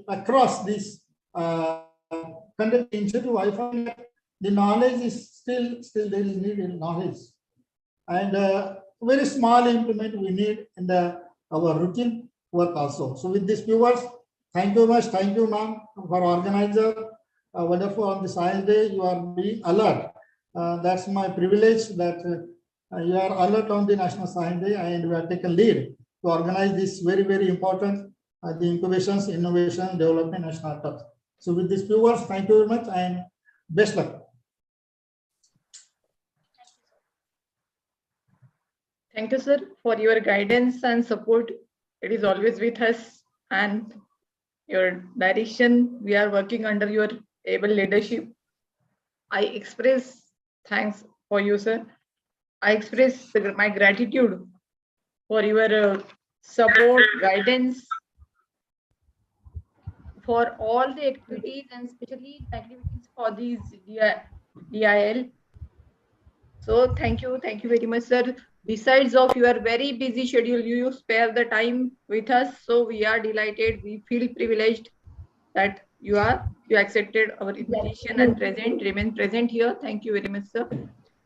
I cross this conduct initiative, I find that the knowledge is still there is need in knowledge, and very small implement we need in our routine work also. So with these viewers, thank you much. Thank you, ma'am, for organizer. Wonderful on the Science Day. You are being alert. That's my privilege that you are alert on the National Science Day, and we have taken lead to organize this very, very important the incubations, innovation, development and startups. So with these viewers, thank you very much and best luck. Thank you, sir, for your guidance and support. It is always with us, and your direction. We are working under your able leadership. I express thanks for you, sir. I express my gratitude for your support, guidance, for all the activities, and especially the activities for these DIL. So thank you very much, sir. Besides of your very busy schedule, you spare the time with us. So we are delighted. We feel privileged that you accepted our invitation and remain present here. Thank you very much, sir.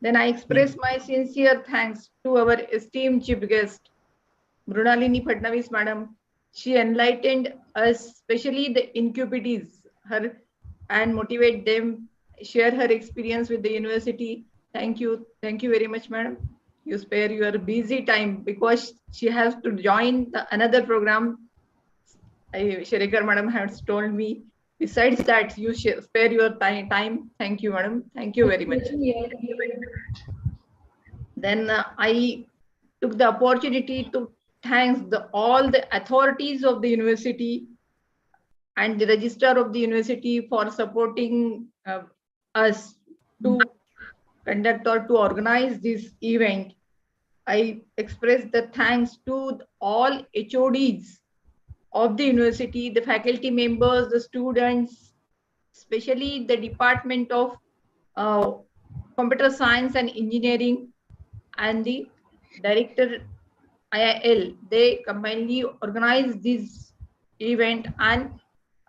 Then I express my sincere thanks to our esteemed chief guest, Mrunalini Phadnavis, madam. She enlightened us, especially the incubatees, and motivate them, share her experience with the university. Thank you very much, madam. You spare your busy time because she has to join another program. Sherikar madam has told me. Besides that, you spare your time. Thank you, madam. Thank you very much. Then I took the opportunity to thank all the authorities of the university and the registrar of the university for supporting us to conduct or to organize this event. I express the thanks to all HODs of the university, the faculty members, the students, especially the Department of Computer Science and Engineering and the Director IIL. They combinedly organize this event and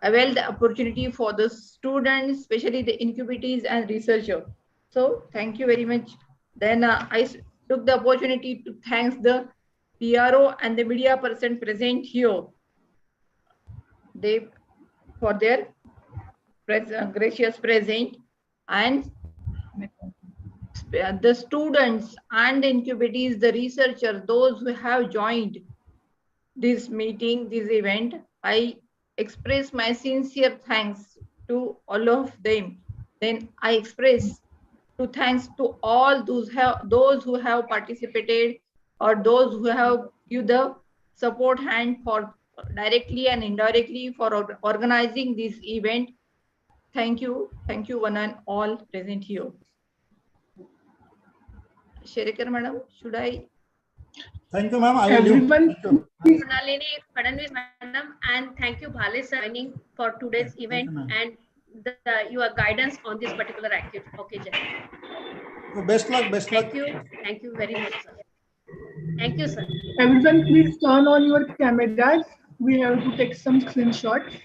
avail the opportunity for the students, especially the incubatees and researchers. So thank you very much. Then I took the opportunity to thank the PRO and the media person present here. They for their gracious present, and the students and the incubatees, the researchers, those who have joined this meeting, this event. I express my sincere thanks to all of them. Then I express thanks to all those who have participated or those who have given the support hand for directly and indirectly for organizing this event. Thank you one and all present here. Sherikar madam, should I? Thank you, ma'am. I will do. Mrunalini Phadnavis, madam, and thank you, Bhale sir, for today's event and your guidance on this particular occasion. So best luck. Thank you very much, sir. Thank you, sir. Everyone, please turn on your cameras. We have to take some screenshots.